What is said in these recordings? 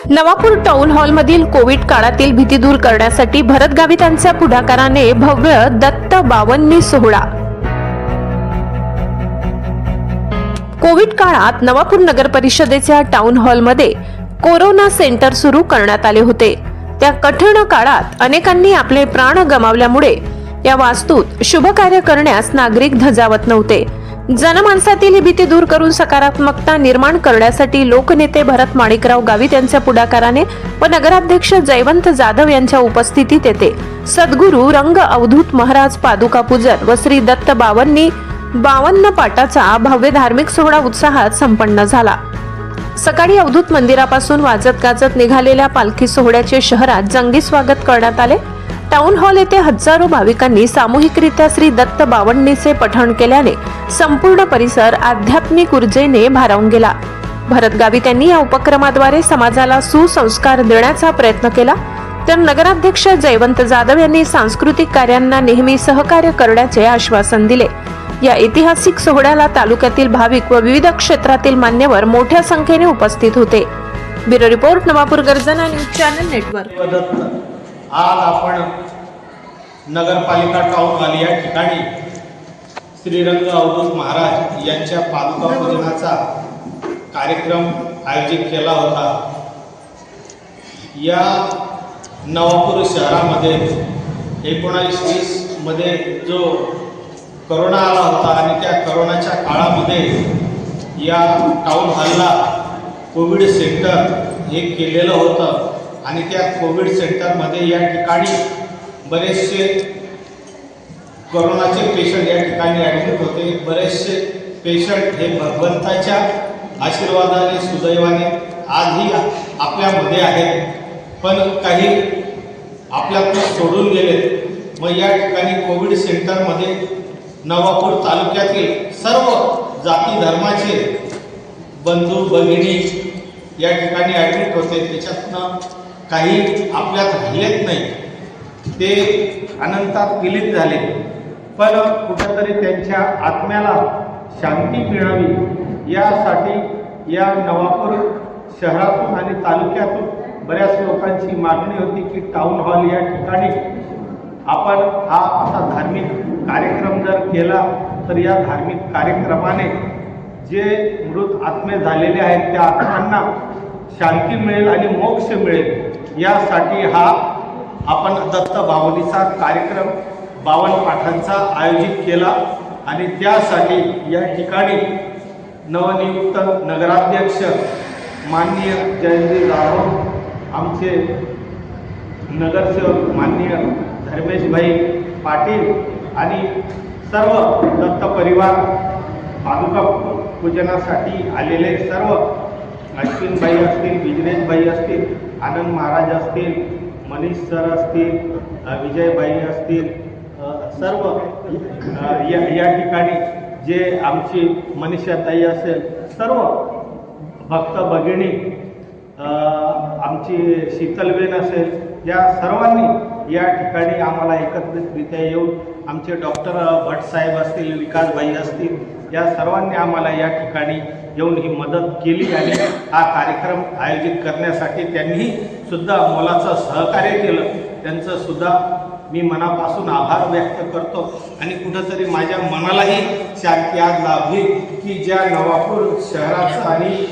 Navapur town हॉलमधील Covid काळातील भीती दूर करण्यासाठी भरत गावितांच्या पुढाकाराने भव्य दत्त बावन्नी सोहळा। कोविड काळात नवापूर नगर परिषदेच्या टाउन हॉलमध्ये कोरोना सेंटर सुरू करण्यात आले होते। त्या कठीण काळात अनेकांनी आपले प्राण गमावल्यामुळे या वास्तूत शुभ कार्य करण्यास नागरिक धजावत नव्हते। जनमानसातील ही भीती दूर करून सकारात्मकता निर्माण करण्यासाठी लोकनेते भरत माणिकराव गावित यांच्या पुढाकाराने व नगराध्यक्ष जयवंत जाधव यांच्या उपस्थितीत येथे सद्गुरू रंग अवधूत महाराज पादुका पूजन व श्री दत्त बावन्नी 52 पाटाचा भव्य धार्मिक सोहळा उत्साहात संपन्न झाला। सकाळी अवधूत मंदिरापासून वाजत गाजत निघालेल्या पालखी सोहळ्याचे शहरात जंगी स्वागत करण्यात आले। टाउन हॉल येथे हजारो भाविकांनी सामूहिकरित्या श्री दत्त बावन्नीचे पठण केल्याने संपूर्ण परिसर आध्यात्मिक ऊर्जेने भारावून गेला। भरत गावित यांनी या उपक्रमाद्वारे समाजाला सुसंस्कार देण्याचा प्रयत्न केला, तर नगराध्यक्ष जयवंत जाधव यांनी सांस्कृतिक कार्यांना नेहमी सहकार्य करण्याचे आश्वासन दिले। या ऐतिहासिक सोहळ्याला तालुक्यातील भाविक व विविध क्षेत्रातील मान्यवर मोठ्या संख्येने उपस्थित होते। ब्युरो रिपोर्ट, नवापूर गर्जना न्यूज चॅनल नेटवर्क। आज आपण नगरपालिका टाउन हॉल या ठिकाणी श्रीरंग अवधूत महाराज यांच्या पादुका पूजनाचा कार्यक्रम आयोजित केला होता। या नवापूर शहरामध्ये 1920 मध्ये जो कोरोना आला होता आणि त्या कोरोनाच्या काळामध्ये या टाउन हॉलला कोविड सेंटर हे केलेलं होतं आणि त्या कोविड सेंटरमध्ये या ठिकाणी बरेचसे कोरोनाचे पेशंट या ठिकाणी ॲडमिट होते। बरेचसे पेशंट हे भगवंताच्या आशीर्वादाने सुदैवाने आजही आपल्यामध्ये आहेत, पण काही आपल्यातून सोडून गेले। मग या ठिकाणी कोविड सेंटरमध्ये नवापूर तालुक्यातील सर्व जाती धर्माचे बंधू भगिनी या ठिकाणी ॲडमिट होते। त्याच्यातनं काही आपल्यात राहिलेच नाही, ते अनंतात विलीन झाले, पण कुठंतरी त्यांच्या आत्म्याला शांती मिळावी यासाठी या नवापूर शहरातून आणि तालुक्यातून बऱ्याच लोकांची मागणी होती की टाउन हॉल या ठिकाणी आपण हा असा धार्मिक कार्यक्रम जर केला तर या धार्मिक कार्यक्रमाने जे मृत आत्मे झालेले आहेत त्या आत्म्यांना शांती मिळेल आणि मोक्ष मिळेल, यासाठी हा आपण दत्त बावन्नीचा कार्यक्रम 52 पाठांचा आयोजित केला। आणि त्यासाठी या ठिकाणी नवनियुक्त नगराध्यक्ष माननीय जयंत जाधव, आमचे नगरसेवक माननीय धर्मेशभाई पाटील आणि सर्व दत्त परिवार पादुका पूजनासाठी आलेले सर्व अश्विनबाई असतील, बिजनेशबाई असतील, आनंद महाराज असतील, मनीष सर असतील, विजयबाई असतील, सर्व या ठिकाणी जे आमची मनीषाताई असेल, सर्व भक्त भगिनी, आमची शीतलबेन असेल, या सर्वांनी या ठिकाणी आम्हाला एकत्रितरित्या येऊन आमचे डॉक्टर भट्टसाहेब असतील, विकासबाई असतील, या सर्वांनी आम्हाला या ठिकाणी येऊन ही मदत केली आणि हा कार्यक्रम आयोजित करण्यासाठी त्यांनी सुद्धा मोलाचं सहकार्य केलं। त्यांचं सुद्धा मी मनापासून आभार व्यक्त करतो आणि कुठंतरी माझ्या मनालाही शांती आज लाभली की ज्या नवापूर शहराचं आणि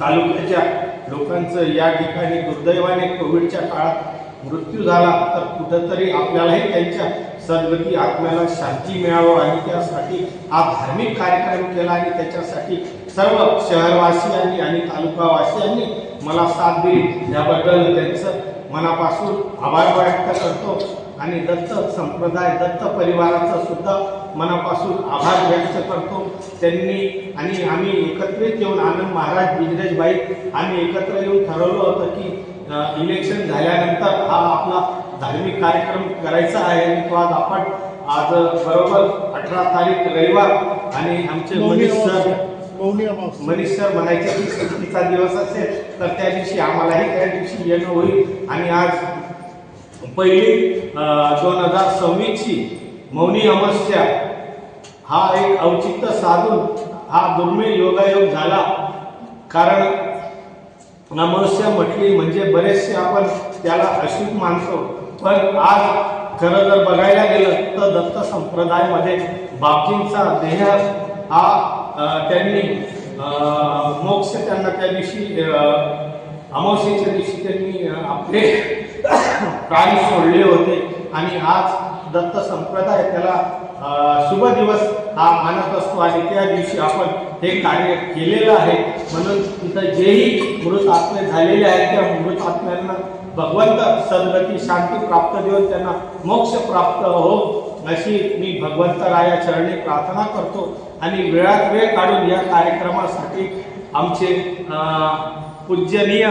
तालुक्याच्या लोकांचं या ठिकाणी दुर्दैवाने कोविडच्या काळात मृत्यू झाला, तर कुठंतरी आपल्यालाही त्यांच्या सद्गती आत्म्याला शांती मिळावं आणि त्यासाठी हा धार्मिक कार्यक्रम केला आणि त्याच्यासाठी सर्व शहरवासियांनी आणि तालुकावासियांनी मला साथ दिली, याबद्दल त्यांचं मनापासून आभार व्यक्त करतो। आणि दत्त संप्रदाय, दत्त परिवाराचा सुद्धा मनापासून आभार व्यक्त करतो। त्यांनी आणि आम्ही एकत्रित येऊन आनंद महाराज, बिजनेशबाई आम्ही एकत्र येऊन ठरवलं होतं की इलेक्शन झाल्यानंतर हा आपला धार्मिक कार्यक्रम करायचा आहे आणि तो आज आपण आज बरोबर 18 तारीख रविवार आणि आमचे मनीष सर म्हणायचे की सुट्टीचा दिवस असेल तर त्या दिवशी आम्हालाही त्या दिवशी येणं होईल। आणि आज पहिली 2026ची मौनी अमावस्या हा एक औचित्य साधून हा दुर्मिळ योगायोग झाला, कारण अमावस्या म्हटली म्हणजे बरेचसे आपण त्याला अशुभ मानतो, पण आज खरं जर बघायला गेलं तर दत्त संप्रदायामध्ये बापजींचा देह हा त्यांनी मोक्ष त्यांना त्या दिवशी अमावस्येच्या दिवशी त्यांनी आपले प्राण सोडले होते आणि आज दत्त संप्रदाय त्याला शुभ दिवस हा मानत असतो आणि त्या दिवशी आपण हे कार्य केलेलं आहे. म्हणून तिथं जेही मृत आत्मे झालेले आहेत त्या मृत आत्म्यांना भगवंत सद्गती शांती प्राप्त देऊन त्यांना मोक्ष प्राप्त हो अशी मी भगवंतराया चरणी प्रार्थना करतो. आणि वेळात वेळ काढून या कार्यक्रमासाठी आमचे पूजनीय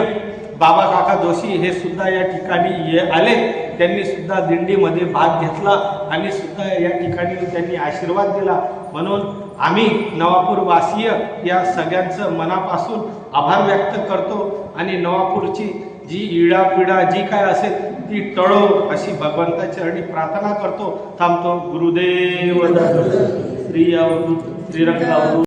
बाबा काका जोशी हे सुद्धा या ठिकाणी आले. त्यांनी सुद्धा दिंडीमध्ये भाग घेतला आणि सुद्धा या ठिकाणी त्यांनी आशीर्वाद दिला. म्हणून आम्ही नवापूरवासीय या सगळ्यांचं मनापासून आभार व्यक्त करतो आणि नवापूरची जी इडापिडा जी काय असेल ती टळो अशी भगवंता चरणी प्रार्थना करतो. थांबतो. गुरुदेव दत्त. श्री अवधूत श्रीरंगावधूत.